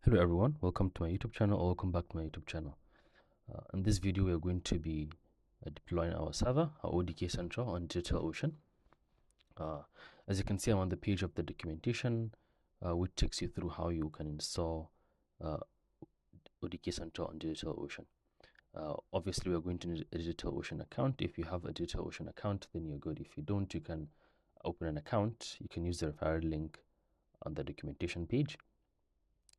Hello everyone, welcome to my YouTube channel or welcome back to my YouTube channel. In this video we are going to be deploying our server, our ODK Central on DigitalOcean. As you can see, I'm on the page of the documentation which takes you through how you can install ODK Central on DigitalOcean. Obviously, we're going to need a DigitalOcean account. If you have a DigitalOcean account, then you're good. If you don't, you can open an account. You can use the referral link on the documentation page.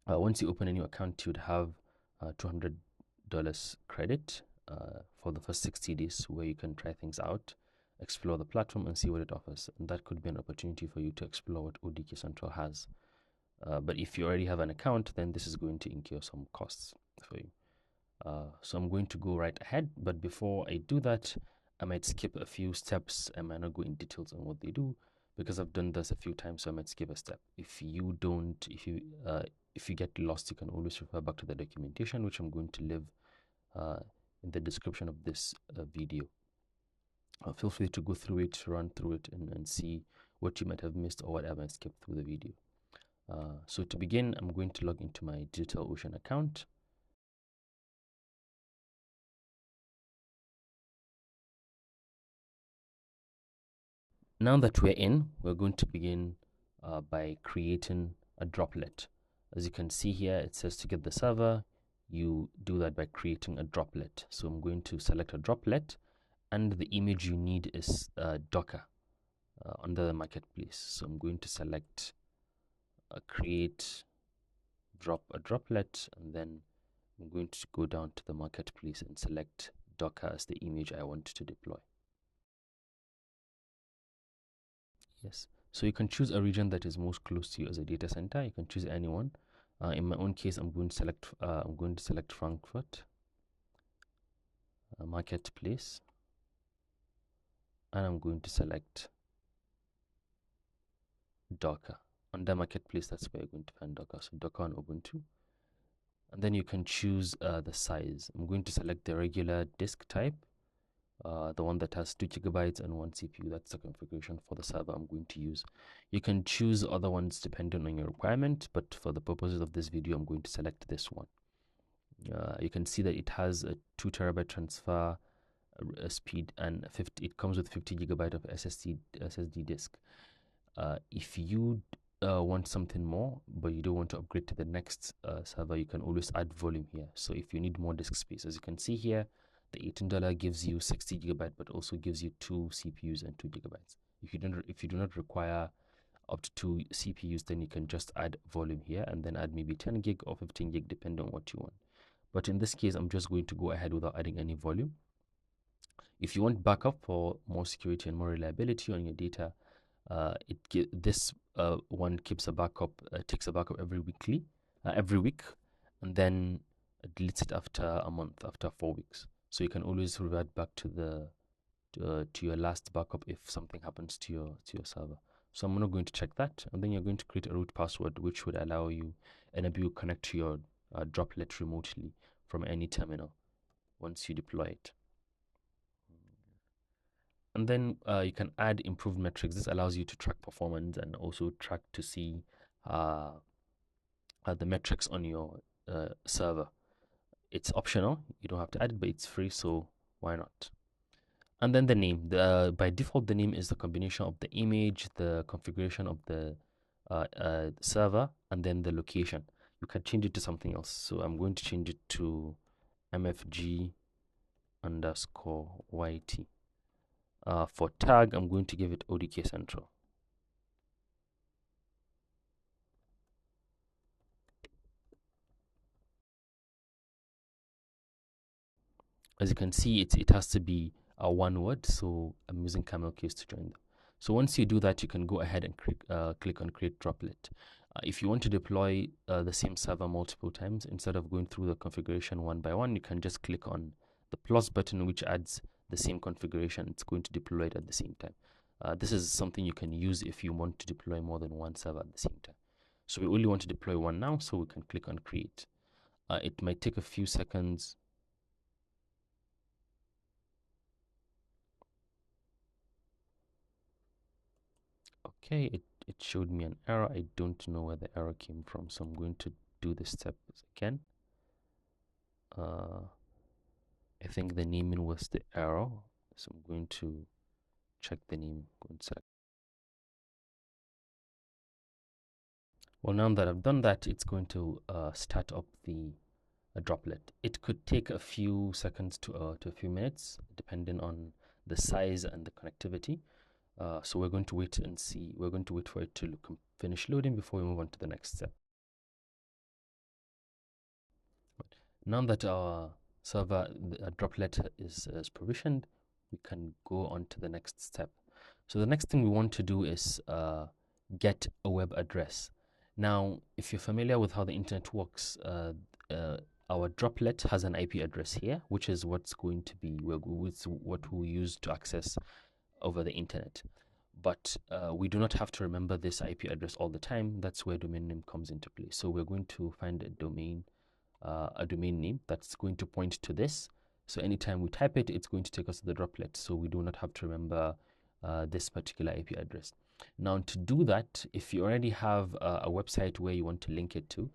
Once you open a new account, you'd have $200 credit for the first 60 days where you can try things out, explore the platform, and see what it offers. And that could be an opportunity for you to explore what ODK Central has. But if you already have an account, then this is going to incur some costs for you. So I'm going to go right ahead. But before I do that, I might skip a few steps. I might not go in details on what they do because I've done this a few times, so I might skip a step. If you get lost, you can always refer back to the documentation, which I'm going to leave in the description of this video. Feel free to go through it, run through it, and see what you might have missed or what I might skip through the video. So to begin, I'm going to log into my DigitalOcean account. Now that we're in, we're going to begin by creating a droplet. As you can see here, it says to get the server, you do that by creating a droplet. So I'm going to select a droplet, and the image you need is Docker under the marketplace. So I'm going to select create a droplet, and then I'm going to go down to the marketplace and select Docker as the image I want to deploy. Yes. So you can choose a region that is most close to you as a data center. You can choose anyone. In my own case, I'm going to select Frankfurt marketplace, and I'm going to select Docker. Under marketplace, that's where you're going to find Docker. So Docker on Ubuntu, and then you can choose the size. I'm going to select the regular disk type, the one that has 2 GB and 1 CPU. That's the configuration for the server I'm going to use. You can choose other ones depending on your requirement, but for the purposes of this video, I'm going to select this one. You can see that it has a 2 TB transfer speed, and it comes with 50 GB of SSD disk. If you want something more, but you don't want to upgrade to the next server, you can always add volume here. So if you need more disk space, as you can see here, the $18 gives you 60 GB, but also gives you 2 CPUs and 2 GB. If you do not require up to 2 CPUs, then you can just add volume here and then add maybe 10 gig or 15 gig depending on what you want. But in this case, I'm just going to go ahead without adding any volume. If you want backup for more security and more reliability on your data, this one keeps a backup, takes a backup every week, and then deletes it after a month, after 4 weeks. So you can always revert back to your last backup if something happens to your server. So I'm not going to check that, and then you're going to create a root password, which would allow you enable you connect to your droplet remotely from any terminal once you deploy it. And then you can add improved metrics. This allows you to track performance and also track to see the metrics on your server. It's optional. You don't have to add it, but it's free, so why not? And then the name. By default, the name is the combination of the image, the configuration of the server, and then the location. You can change it to something else. So I'm going to change it to mfg_yt. For tag, I'm going to give it ODK Central. As you can see, it has to be a one word, so I'm using camel case to join them. So once you do that, you can go ahead and click on create droplet. If you want to deploy the same server multiple times, instead of going through the configuration one by one, you can just click on the plus button, which adds the same configuration. It's going to deploy it at the same time. This is something you can use if you want to deploy more than one server at the same time. So we only want to deploy one now, so we can click on create. It might take a few seconds. Okay, it showed me an error. I don't know where the error came from, so I'm going to do this step again. I think the naming was the error, so I'm going to check the name. Go and select. Well, now that I've done that, it's going to start up the droplet. It could take a few seconds to a few minutes, depending on the size and the connectivity. So we're going to wait and see. We're going to wait for it to finish loading before we move on to the next step. Now that our server droplet is provisioned, we can go on to the next step. So the next thing we want to do is get a web address. Now, if you're familiar with how the internet works, our droplet has an IP address here, which is what's going to be what we'll use to access over the internet. But we do not have to remember this IP address all the time. That's where domain name comes into play. So we're going to find a domain name that's going to point to this. So anytime we type it, it's going to take us to the droplet. So we do not have to remember this particular IP address. Now, to do that, if you already have a website where you want to link it to,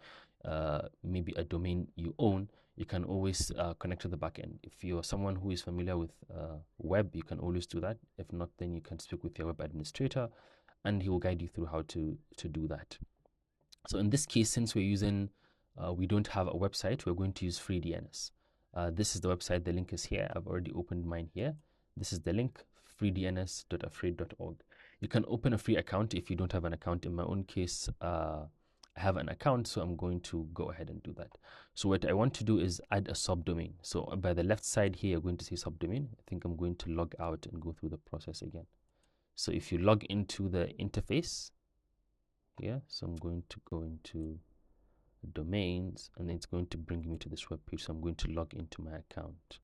maybe a domain you own, you can always connect to the backend. If you're someone who is familiar with web, you can always do that. If not, then you can speak with your web administrator and he will guide you through how to do that. So in this case, since we're using, we don't have a website, we're going to use FreeDNS. This is the website, the link is here. I've already opened mine here. This is the link, freedns.afraid.org. You can open a free account if you don't have an account. In my own case, I have an account, so I'm going to go ahead and do that. So what I want to do is add a subdomain. So by the left side here, you're going to see subdomain. I think I'm going to log out and go through the process again. So if you log into the interface here, so I'm going to go into domains, and it's going to bring me to this web page. So I'm going to log into my account.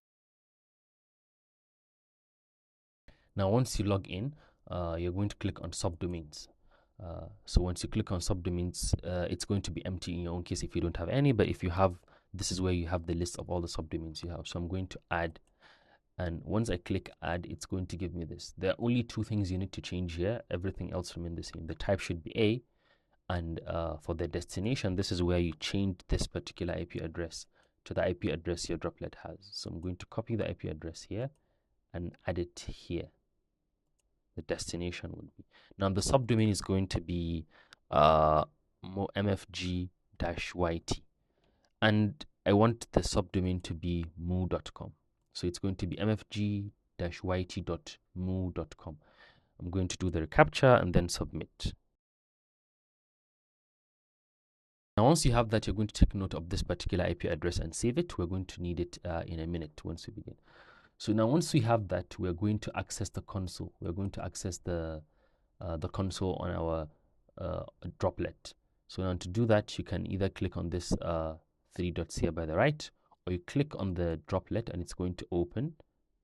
Now, once you log in, you're going to click on subdomains. So once you click on subdomains, it's going to be empty in your own case if you don't have any, but if you have, this is where you have the list of all the subdomains you have. So I'm going to add, and once I click add, it's going to give me this. There are only two things you need to change here. Everything else remains the same. The type should be A, and for the destination, this is where you change this particular IP address to the IP address your droplet has. So I'm going to copy the IP address here and add it here. The destination would be. Now the subdomain is going to be mfg-yt, and I want the subdomain to be moo.com. So it's going to be mfg-yt.moo.com. I'm going to do the reCAPTCHA and then submit. Now, once you have that, you're going to take note of this particular IP address and save it. We're going to need it in a minute once we begin. So now, once we have that, we're going to access the console. We're going to access the console on our droplet. So now to do that, you can either click on this three dots here by the right, or you click on the droplet and it's going to open.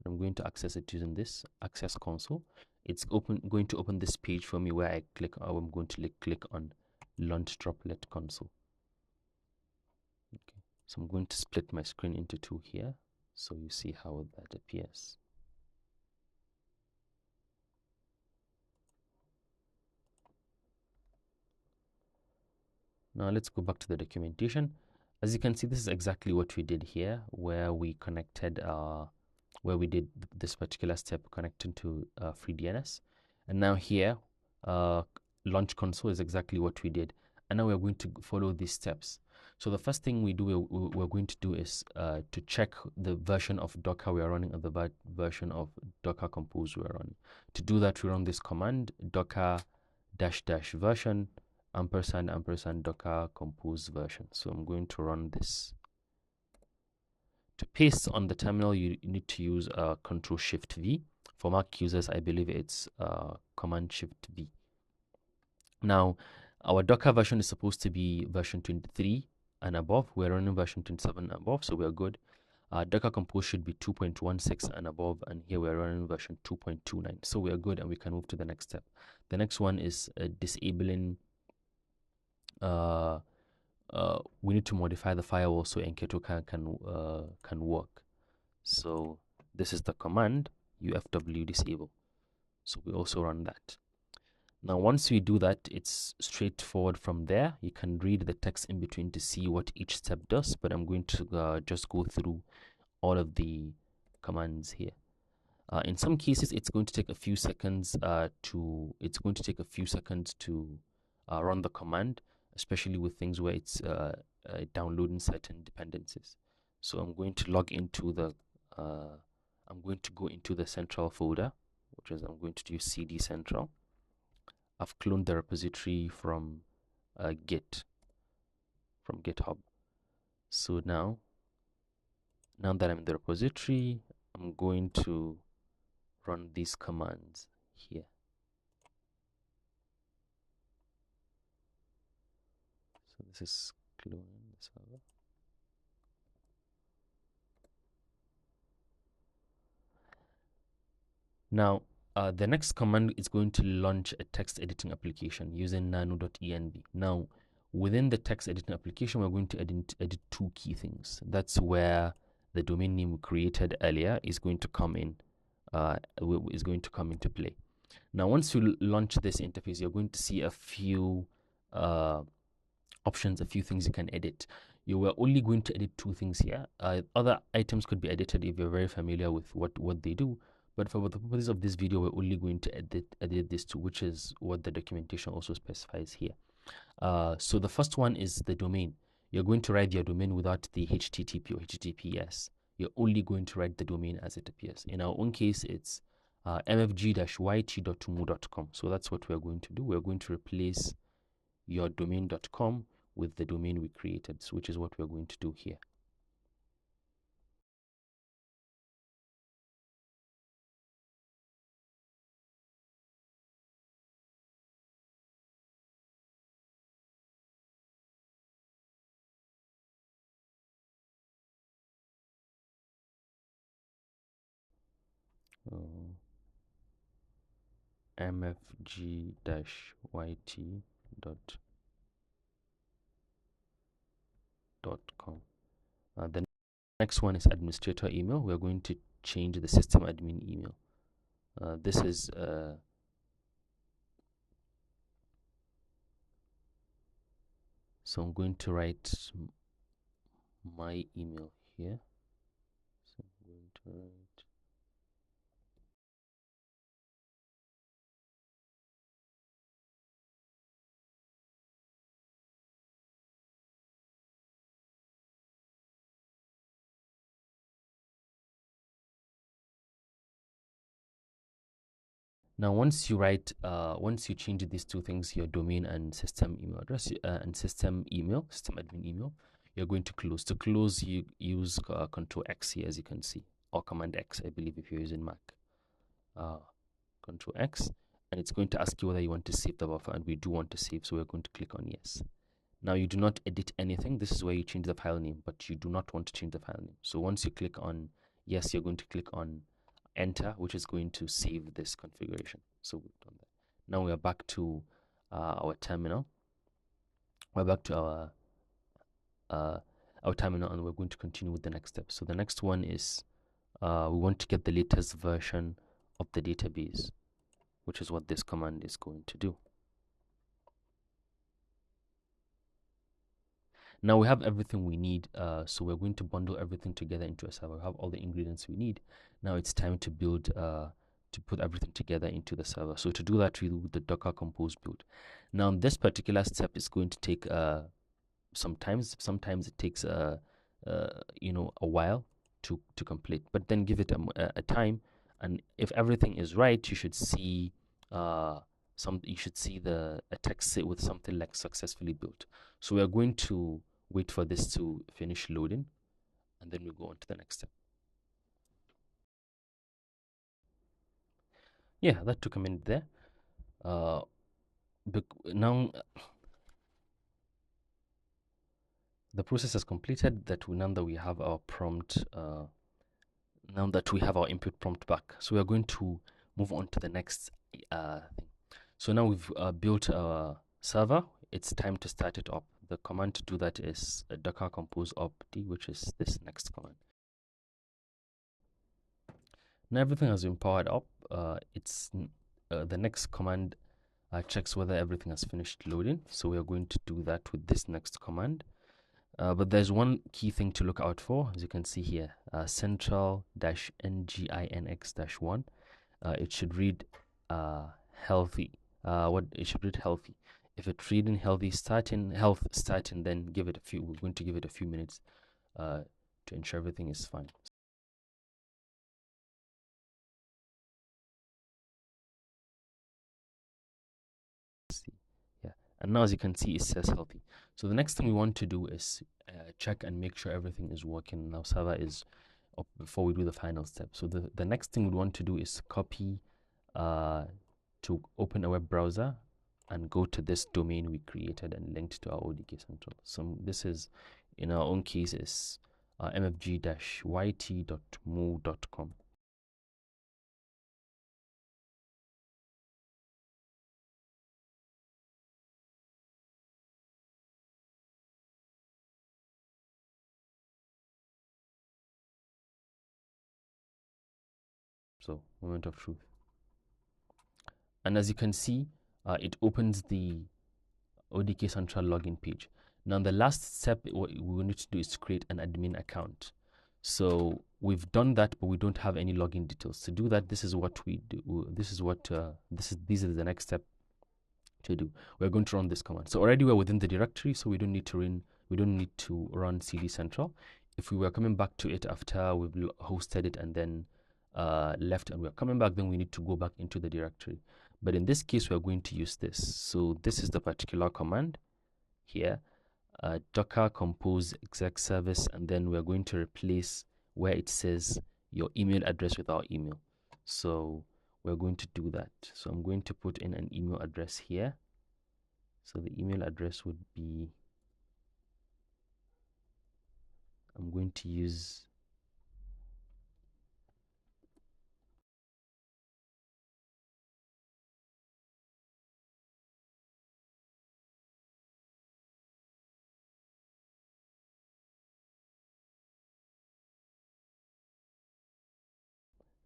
I'm going to access it using this access console. It's going to open this page for me where I click. I'm going to click on launch droplet console. Okay, so I'm going to split my screen into two here, so you see how that appears. Now let's go back to the documentation. As you can see, this is exactly what we did here, where we connected, where we did this particular step connecting to FreeDNS. And now here, launch console is exactly what we did. And now we're going to follow these steps. So the first thing we're going to do is to check the version of Docker we are running and the version of Docker Compose we are running. To do that, we run this command, docker -- version & Docker Compose version. So I'm going to run this. To paste on the terminal, you need to use Ctrl+Shift+V. For Mac users, I believe it's Command+Shift+V. Now, our Docker version is supposed to be version 23 and above. We're running version 27 and above, so we're good. Docker Compose should be 2.16 and above, and here we're running version 2.29. So we're good, and we can move to the next step. The next one is disabling. We need to modify the firewall so Enketo can work. So this is the command ufw disable. So we also run that. Now, once we do that, it's straightforward from there. You can read the text in between to see what each step does, but I'm going to just go through all of the commands here. In some cases, it's going to take a few seconds to run the command, especially with things where it's downloading certain dependencies. So I'm going to go into the central folder, which is I'm going to do cd central. I've cloned the repository from GitHub. So now that I'm in the repository, I'm going to run these commands here. So this is cloning the server. Now, the next command is going to launch a text editing application using nano.env. Now, within the text editing application, we're going to edit two key things. That's where the domain name we created earlier is going to come in, into play. Now, once you launch this interface, you're going to see a few options, a few things you can edit. You were only going to edit two things here. Other items could be edited if you're very familiar with what they do. But for the purposes of this video, we're only going to edit this two, which is what the documentation also specifies here. So the first one is the domain. You're going to write your domain without the HTTP or HTTPS. You're only going to write the domain as it appears. In our own case, it's mfg-yt.tumu.com. So that's what we're going to do. We're going to replace your domain.com with the domain we created, which is what we're going to do here. mfg-yt.com. The next one is administrator email. We're going to change the system admin email. This is so I'm going to write my email here. So I'm going to write now. Once you change these two things, your domain and system email address and system admin email, you're going to close. To close, you use Control X here, as you can see, or Command X, I believe, if you're using Mac. Control X, and it's going to ask you whether you want to save the buffer, and we do want to save, so we're going to click on yes. Now you do not edit anything. This is where you change the file name, but you do not want to change the file name. So once you click on yes, you're going to click on enter, which is going to save this configuration. So we've done that. Now we are back to our terminal. We're back to our terminal, and we're going to continue with the next step. So the next one is we want to get the latest version of the database, which is what this command is going to do. Now we have everything we need, so we're going to bundle everything together into a server. We have all the ingredients we need. Now it's time to build, to put everything together into the server. So to do that, we do the Docker Compose build. Now this particular step is going to take sometimes it takes a while to complete, but then give it a time, and if everything is right, you should see a text with something like successfully built. So we are going to wait for this to finish loading, and then we go on to the next step. Yeah, that took a minute there. Now the process is completed. Now that we have our prompt, now that we have our input prompt back, so we are going to move on to the next thing. So now we've built our server. It's time to start it up. The command to do that is docker compose opd, which is this next command. Now everything has been powered up. It's the next command checks whether everything has finished loading. So we are going to do that with this next command. But there's one key thing to look out for, as you can see here, central-nginx-1. It should read healthy. What it should read healthy. If it's reading healthy starting, then give it a few. We're going to give it a few minutes to ensure everything is fine. Yeah, and now as you can see, it says healthy. So the next thing we want to do is check and make sure everything is working. Now server is up before we do the final step. So the next thing we want to do is copy to open a web browser and go to this domain we created and linked to our ODK Central. So this is, in our own case, is mfg-yt.mo.com. So moment of truth. And as you can see, it opens the ODK Central login page. Now the last step what we need to do is to create an admin account. So we've done that, but we don't have any login details. To do that, this is what we do. These are the next step to do. We're going to run this command. So already we're within the directory, so we don't need to run cd central. If we were coming back to it after we've hosted it and then left and we're coming back, then we need to go back into the directory. But in this case, we're going to use this. So this is the particular command here, docker compose exec service, and then we're going to replace where it says your email address with our email. So we're going to do that. So I'm going to put in an email address here. So the email address would be, I'm going to use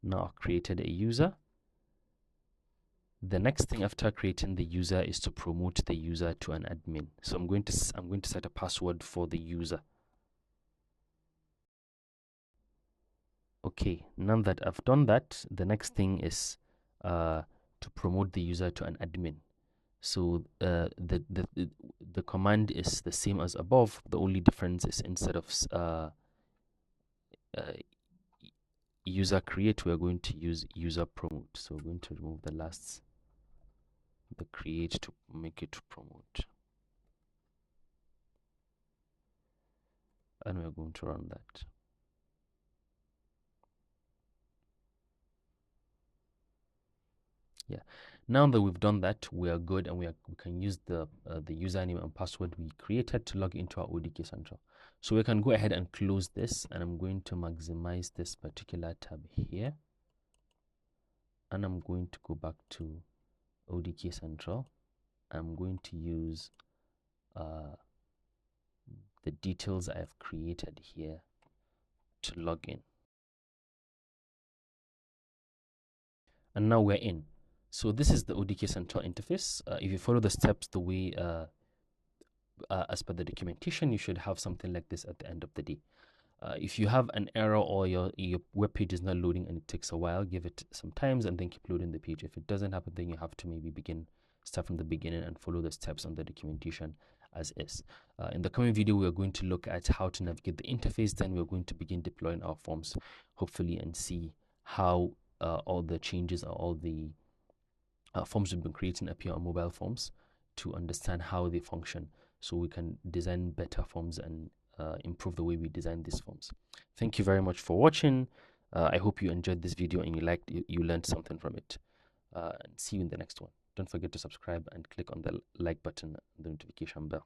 now I've created a user. The next thing after creating the user is to promote the user to an admin. So I'm going to set a password for the user. Okay, now that I've done that, the next thing is to promote the user to an admin. So the command is the same as above. The only difference is instead of user create, we're going to use user promote. So we're going to remove the create to make it promote, and we're going to run that. Yeah, now that we've done that, we are good, and we can use the username and password we created to log into our ODK Central. So we can go ahead and close this, and I'm going to maximize this particular tab here, and I'm going to go back to ODK Central. I'm going to use the details I've created here to log in. And now we're in. So this is the ODK Central interface. If you follow the steps the way as per the documentation, you should have something like this at the end of the day. If you have an error or your web page is not loading and it takes a while, give it some time and then keep loading the page. If it doesn't happen, then you have to maybe start from the beginning and follow the steps on the documentation as is. In the coming video, we are going to look at how to navigate the interface. Then we're going to begin deploying our forms, hopefully, and see how all the changes or all the forms we've been creating appear on mobile forms, to understand how they function, so we can design better forms and improve the way we design these forms. Thank you very much for watching. I hope you enjoyed this video and you learned something from it. And see you in the next one. Don't forget to subscribe and click on the like button and the notification bell.